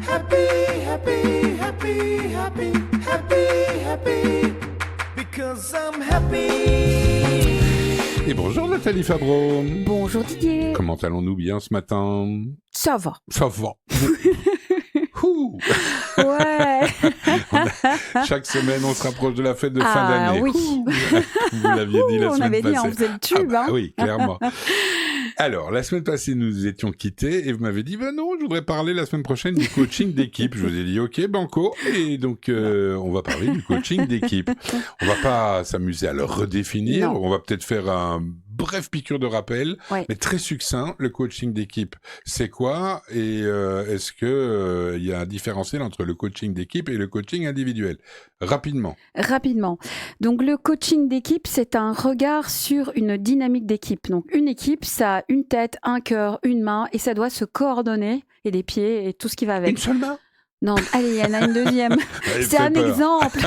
happy, happy, happy, happy, happy, happy, because I'm happy. Et bonjour Nathalie Fabreau. Bonjour Didier. Comment allons-nous bien ce matin? Ça va. Ça va. Ouh. Ouais. Chaque semaine, on se rapproche de la fête de fin d'année. Oui. Vous l'aviez dit la on semaine avait passée. dit, on faisait le tube. Ah bah, oui, clairement. Alors, la semaine passée, nous étions quittés et vous m'avez dit, non, je voudrais parler la semaine prochaine du coaching d'équipe. Je vous ai dit, ok, banco. Et donc, on va parler du coaching d'équipe. On va pas s'amuser à le redéfinir. Non. On va peut-être faire un bref piqûre de rappel, Ouais. mais très succinct. Le coaching d'équipe, c'est quoi? Et est-ce que y a un différentiel entre le coaching d'équipe et le coaching individuel? Rapidement. Donc, le coaching d'équipe, c'est un regard sur une dynamique d'équipe. Donc, une équipe, ça a une tête, un cœur, une main, et ça doit se coordonner, et des pieds, et tout ce qui va avec. Une seule main? Non, allez, il y en a une deuxième. C'est un exemple.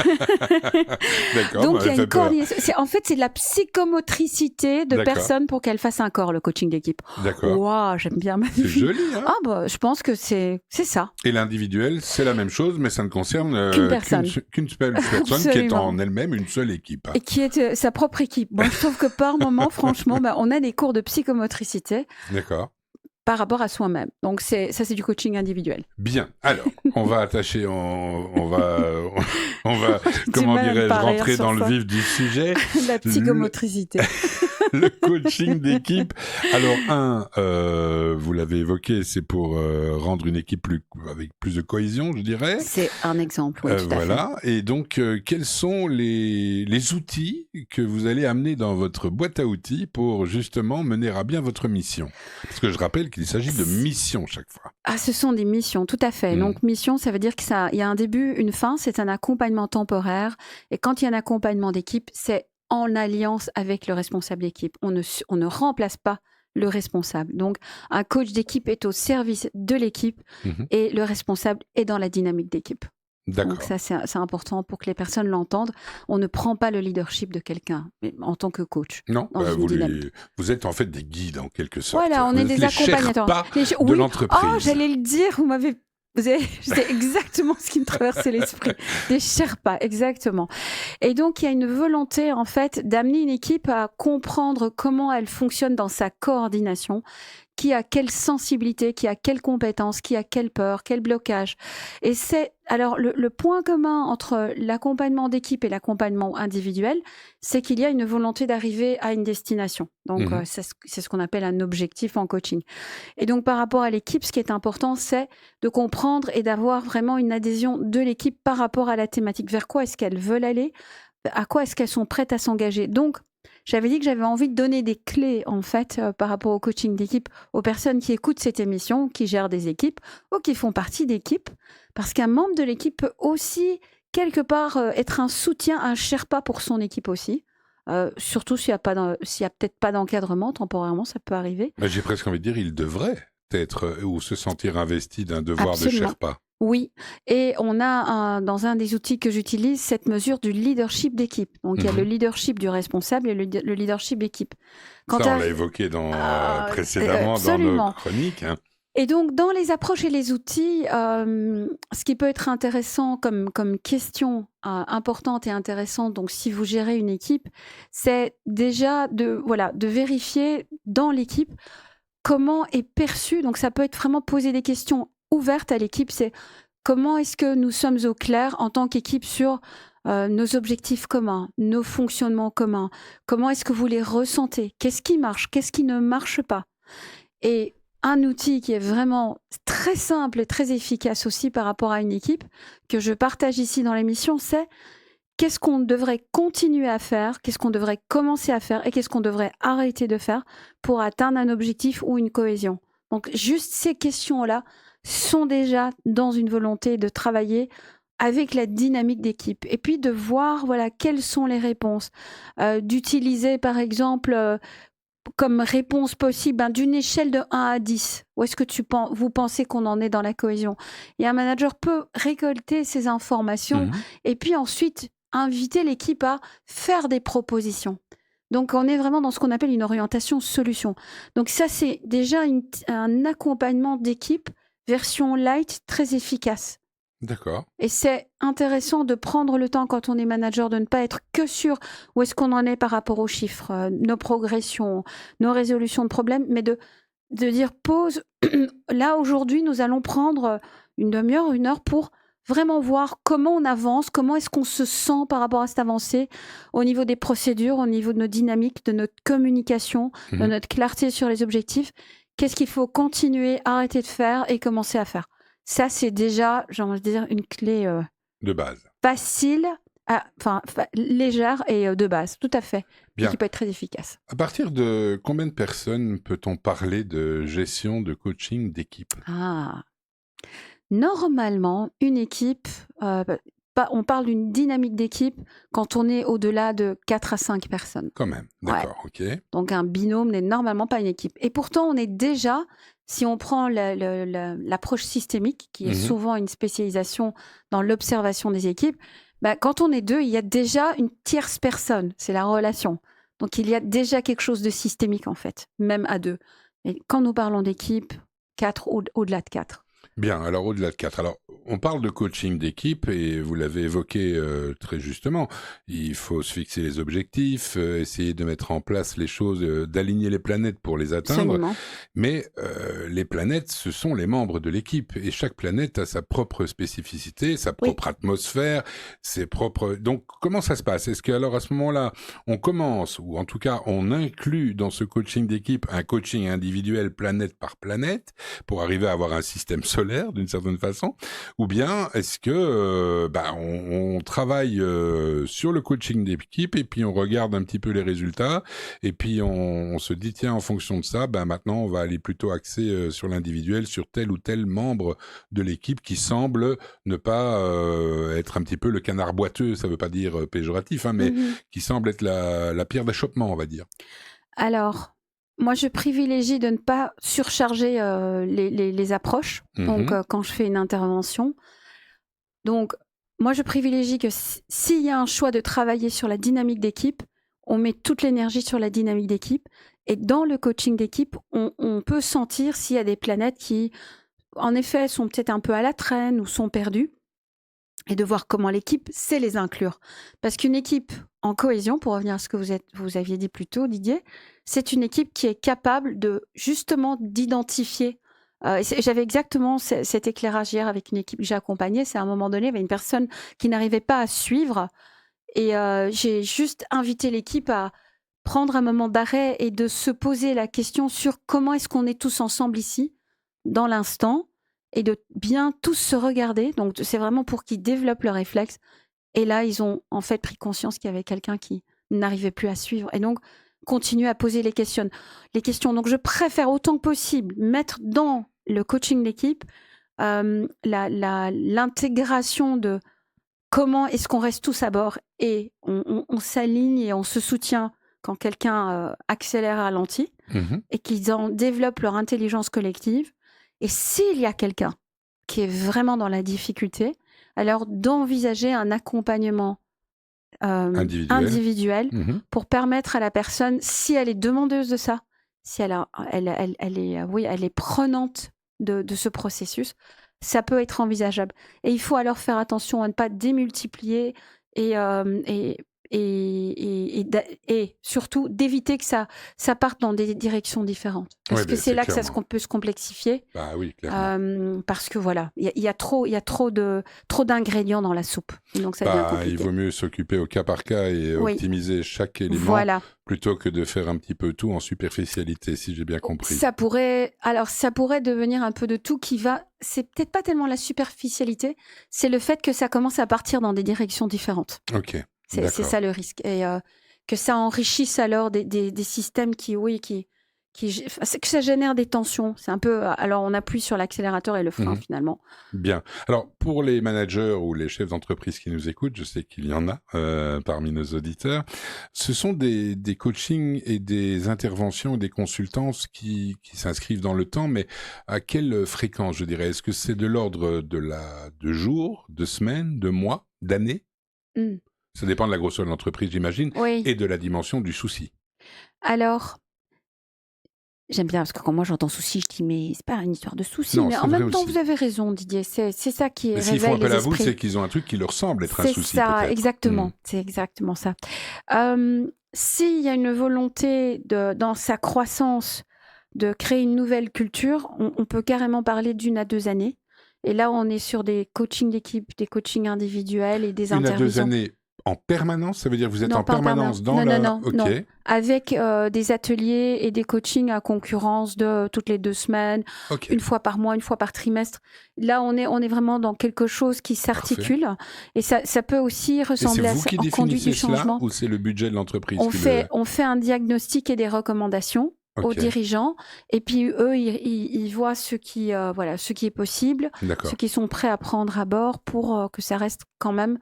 D'accord. Donc, il y a elle fait une peur. coordination. En fait, c'est de la psychomotricité de D'accord. personnes pour qu'elles fassent un corps, le coaching d'équipe. D'accord. Waouh, j'aime bien. C'est joli, hein? Ah, bah, je pense que c'est ça. Et l'individuel, c'est la même chose, mais ça ne concerne Qu'une personne. qu'une seule personne qui est Absolument. en elle-même une seule équipe. Et qui est sa propre équipe. Bon, je trouve que par moment, franchement, on a des cours de psychomotricité D'accord. par rapport à soi-même. Donc, ça, c'est du coaching individuel. Bien. Alors, on va attacher, on va, comment mal à me dirais-je, pas rire rentrer sur dans le ça. vif du sujet. La psychomotricité. Le coaching d'équipe. Alors, vous l'avez évoqué, c'est pour rendre une équipe avec plus de cohésion, je dirais. C'est un exemple, oui, tout à fait. Voilà. Et donc, quels sont les outils que vous allez amener dans votre boîte à outils pour justement mener à bien votre mission? Parce que je rappelle qu'il s'agit de mission chaque fois. Ah, ce sont des missions, tout à fait. Mm. Donc, mission, ça veut dire qu'il y a un début, une fin, c'est un accompagnement temporaire. Et quand il y a un accompagnement d'équipe, c'est en alliance avec le responsable d'équipe. On ne remplace pas le responsable. Donc, un coach d'équipe est au service de l'équipe Mhm. et le responsable est dans la dynamique d'équipe. D'accord. Donc, ça, c'est important pour que les personnes l'entendent. On ne prend pas le leadership de quelqu'un mais en tant que coach. Non, dans une dynamique. vous êtes en fait des guides en quelque sorte. Voilà, on est des les accompagnateurs. Sherpas de Oui. l'entreprise. Oh, j'allais le dire, c'est exactement ce qui me traversait l'esprit. Des Sherpas, exactement. Et donc, il y a une volonté, en fait, d'amener une équipe à comprendre comment elle fonctionne dans sa coordination, qui a quelle sensibilité, qui a quelle compétence, qui a quelle peur, quel blocage. Et alors, le point commun entre l'accompagnement d'équipe et l'accompagnement individuel, c'est qu'il y a une volonté d'arriver à une destination. Donc, Mhm. c'est ce qu'on appelle un objectif en coaching. Et donc, par rapport à l'équipe, ce qui est important, c'est de comprendre et d'avoir vraiment une adhésion de l'équipe par rapport à la thématique. Vers quoi est-ce qu'elles veulent aller? À quoi est-ce qu'elles sont prêtes à s'engager? Donc, j'avais dit que j'avais envie de donner des clés, en fait, par rapport au coaching d'équipe, aux personnes qui écoutent cette émission, qui gèrent des équipes ou qui font partie d'équipes. Parce qu'un membre de l'équipe peut aussi, quelque part, être un soutien, un Sherpa pour son équipe aussi. Surtout s'il y a peut-être pas d'encadrement, temporairement, ça peut arriver. Mais j'ai presque envie de dire, il devrait être ou se sentir investi d'un devoir Absolument. de Sherpa. Oui, et on a dans un des outils que j'utilise cette mesure du leadership d'équipe. Donc il y a le leadership du responsable et le leadership d'équipe. Ça, on l'a évoqué précédemment dans absolument. nos chroniques. Hein. Et donc dans les approches et les outils, ce qui peut être intéressant comme question importante et intéressante, donc si vous gérez une équipe, c'est déjà de vérifier dans l'équipe comment est perçu. Donc ça peut être vraiment poser des questions ouvertes à l'équipe, c'est comment est-ce que nous sommes au clair en tant qu'équipe sur nos objectifs communs, nos fonctionnements communs, comment est-ce que vous les ressentez, qu'est-ce qui marche, qu'est-ce qui ne marche pas. Et un outil qui est vraiment très simple et très efficace aussi par rapport à une équipe, que je partage ici dans l'émission, c'est qu'est-ce qu'on devrait continuer à faire, qu'est-ce qu'on devrait commencer à faire et qu'est-ce qu'on devrait arrêter de faire pour atteindre un objectif ou une cohésion. Donc juste ces questions-là sont déjà dans une volonté de travailler avec la dynamique d'équipe et puis de voir quelles sont les réponses, d'utiliser par exemple comme réponse possible d'une échelle de 1 à 10. Où est-ce que vous pensez qu'on en est dans la cohésion? Et un manager peut récolter ces informations et puis ensuite inviter l'équipe à faire des propositions. Donc, on est vraiment dans ce qu'on appelle une orientation solution. Donc, ça, c'est déjà un accompagnement d'équipe version light très efficace. D'accord. Et c'est intéressant de prendre le temps quand on est manager de ne pas être que sur où est-ce qu'on en est par rapport aux chiffres, nos progressions, nos résolutions de problèmes, mais de dire pause. Là, aujourd'hui, nous allons prendre une demi-heure, 1 heure pour vraiment voir comment on avance, comment est-ce qu'on se sent par rapport à cette avancée au niveau des procédures, au niveau de nos dynamiques, de notre communication, de Mhm. notre clarté sur les objectifs. Qu'est-ce qu'il faut continuer, arrêter de faire et commencer à faire. Ça, c'est déjà, j'ai envie de dire, une clé De base. facile, légère et de base, tout à fait. Et Bien. qui peut être très efficace. À partir de combien de personnes peut-on parler de gestion, de coaching d'équipe? Ah. Normalement, une équipe, on parle d'une dynamique d'équipe quand on est au-delà de 4 à 5 personnes. Quand même. Ouais. D'accord, ok. Donc un binôme n'est normalement pas une équipe. Et pourtant, on est déjà, si on prend l'approche systémique, qui est Mhm. souvent une spécialisation dans l'observation des équipes, quand on est 2, il y a déjà une tierce personne, c'est la relation. Donc il y a déjà quelque chose de systémique en fait, même à 2. Et quand nous parlons d'équipe, 4 au-delà de 4. Bien, alors au-delà de 4. Alors, on parle de coaching d'équipe et vous l'avez évoqué très justement. Il faut se fixer les objectifs, essayer de mettre en place les choses, d'aligner les planètes pour les atteindre. Absolument. Mais les planètes, ce sont les membres de l'équipe et chaque planète a sa propre spécificité, sa propre atmosphère, ses propres... Donc, comment ça se passe? Est-ce qu'alors à ce moment-là, on commence, ou en tout cas, on inclut dans ce coaching d'équipe un coaching individuel planète par planète pour arriver à avoir un système solaire d'une certaine façon, ou bien est-ce que on travaille sur le coaching d'équipe et puis on regarde un petit peu les résultats et puis on se dit tiens en fonction de ça maintenant on va aller plutôt axer sur l'individuel, sur tel ou tel membre de l'équipe qui semble ne pas être un petit peu le canard boiteux, ça veut pas dire péjoratif mais qui semble être la pierre d'achoppement on va dire. Alors, moi, je privilégie de ne pas surcharger les approches. Donc, quand je fais une intervention. Donc, moi, je privilégie que s'il y a un choix de travailler sur la dynamique d'équipe, on met toute l'énergie sur la dynamique d'équipe. Et dans le coaching d'équipe, on peut sentir s'il y a des planètes qui, en effet, sont peut-être un peu à la traîne ou sont perdues. Et de voir comment l'équipe sait les inclure. Parce qu'une équipe en cohésion, pour revenir à ce que vous aviez dit plus tôt, Didier, c'est une équipe qui est capable de justement d'identifier. J'avais exactement cet éclairage hier avec une équipe que j'ai accompagnée. C'est à un moment donné, il y avait une personne qui n'arrivait pas à suivre. Et j'ai juste invité l'équipe à prendre un moment d'arrêt et de se poser la question sur comment est-ce qu'on est tous ensemble ici, dans l'instant, et de bien tous se regarder. Donc, c'est vraiment pour qu'ils développent le réflexe. Et là, ils ont en fait pris conscience qu'il y avait quelqu'un qui n'arrivait plus à suivre. Et donc, continuer à poser les questions. Donc, je préfère autant que possible mettre dans le coaching d'équipe l'intégration de comment est-ce qu'on reste tous à bord et on s'aligne et on se soutient quand quelqu'un accélère, ralentit, et qu'ils en développent leur intelligence collective. Et s'il y a quelqu'un qui est vraiment dans la difficulté, alors d'envisager un accompagnement individuel pour permettre à la personne, si elle est demandeuse de ça, si elle est prenante de ce processus, ça peut être envisageable. Et il faut alors faire attention à ne pas démultiplier et surtout d'éviter que ça parte dans des directions différentes. Parce que c'est là que ça peut se complexifier. Bah oui, clairement. Parce que voilà, il y a trop d'ingrédients dans la soupe. Et donc ça devient compliqué. Il vaut mieux s'occuper au cas par cas et optimiser chaque élément plutôt que de faire un petit peu tout en superficialité, si j'ai bien compris. Ça pourrait devenir un peu de tout qui va... C'est peut-être pas tellement la superficialité, c'est le fait que ça commence à partir dans des directions différentes. Ok. C'est ça le risque. Et que ça enrichisse alors des systèmes que ça génère des tensions. C'est un peu... Alors, on appuie sur l'accélérateur et le frein, finalement. Bien. Alors, pour les managers ou les chefs d'entreprise qui nous écoutent, je sais qu'il y en a parmi nos auditeurs, ce sont des coachings et des interventions, des consultances qui s'inscrivent dans le temps, mais à quelle fréquence, je dirais? Est-ce que c'est de l'ordre de jours, de semaines, de mois, d'années? Ça dépend de la grosseur de l'entreprise, j'imagine, et de la dimension du souci. Alors, J'aime bien parce que quand moi j'entends souci, je dis mais c'est pas une histoire de souci. Non, Mais c'est en vrai même temps, aussi. vous avez raison, Didier. C'est ça qui Mais s'ils font réveille appel les à vous, esprits. c'est qu'ils ont un truc qui leur semble être un C'est souci, ça, peut-être. exactement. C'est exactement ça. S'il y a une volonté dans sa croissance de créer une nouvelle culture, on peut carrément parler d'1 à 2 années. Et là, on est sur des coachings d'équipe, des coachings individuels et des 1 à 2 interventions. années en permanence, ça veut dire que vous êtes Non, en pas en permanence dans permanence. Non, Ok, non. Avec des ateliers et des coachings à concurrence de toutes les 2 semaines, ok. 1 fois par mois, 1 fois par trimestre. Là, on est vraiment dans quelque chose qui s'articule. Et ça peut aussi Et c'est ressembler à vous ça qui en conduite du définissez cela changement. ou c'est le budget de l'entreprise On qui fait un diagnostic et des recommandations aux Ok, dirigeants. Et puis eux, ils voient ce qui est possible, d'accord. ceux qui sont prêts à prendre à bord pour que ça reste quand même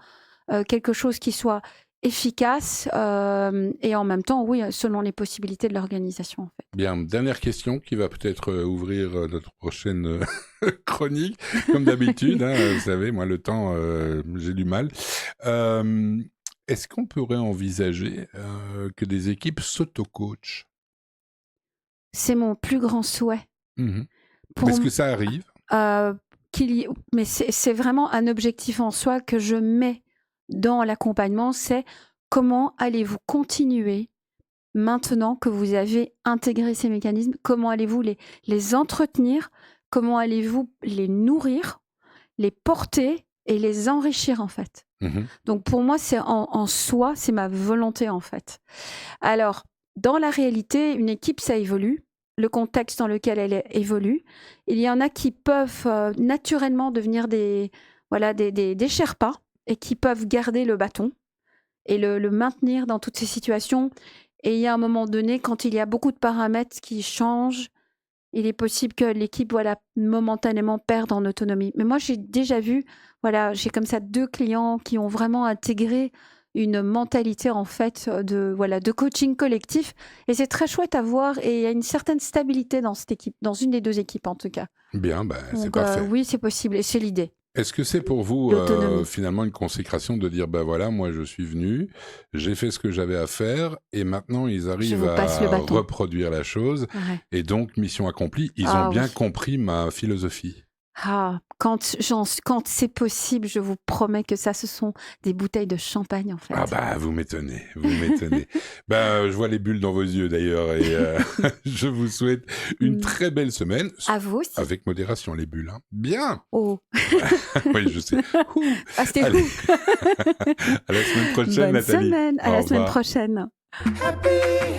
quelque chose qui soit efficace et en même temps, oui, selon les possibilités de l'organisation, en fait. Bien, dernière question qui va peut-être ouvrir notre prochaine chronique, comme d'habitude. Vous savez, moi, le temps, j'ai du mal. Est-ce qu'on pourrait envisager que des équipes s'auto-coachent? C'est mon plus grand souhait. Pour Est-ce que ça arrive? mais c'est vraiment un objectif en soi que je mets dans l'accompagnement, c'est comment allez-vous continuer maintenant que vous avez intégré ces mécanismes, comment allez-vous les entretenir, comment allez-vous les nourrir, les porter et les enrichir en fait. Donc pour moi, c'est en soi, c'est ma volonté en fait. Alors, dans la réalité, une équipe, ça évolue. Le contexte dans lequel elle évolue. Il y en a qui peuvent naturellement devenir des Sherpas et qui peuvent garder le bâton et le maintenir dans toutes ces situations. Et il y a un moment donné, quand il y a beaucoup de paramètres qui changent, il est possible que l'équipe momentanément perde en autonomie. Mais moi, j'ai déjà vu, j'ai comme ça 2 clients qui ont vraiment intégré une mentalité en fait de coaching collectif. Et c'est très chouette à voir et il y a une certaine stabilité dans cette équipe, dans une des 2 équipes en tout cas. Bien, c'est Donc parfait. oui, c'est possible et c'est l'idée. Est-ce que c'est pour vous L'autonomie. finalement une consécration de dire, voilà, moi je suis venu, j'ai fait ce que j'avais à faire et maintenant ils arrivent vous passe le à bâton. reproduire la chose Ouais. et donc mission accomplie, ils Ah ont bien oui. compris ma philosophie. Quand c'est possible, je vous promets que ça, ce sont des bouteilles de champagne en fait. Vous m'étonnez, vous m'étonnez. Je vois les bulles dans vos yeux d'ailleurs et je vous souhaite une très belle semaine. À vous aussi. Avec modération les bulles, hein. Bien. Oh. Oui, je sais. C'était Allez. vous. À la semaine prochaine, Bonne Nathalie. semaine. À Au la semaine revoir. prochaine. Happy,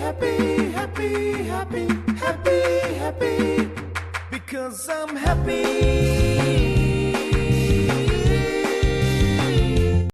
happy, happy, happy, happy, happy. Because I'm happy.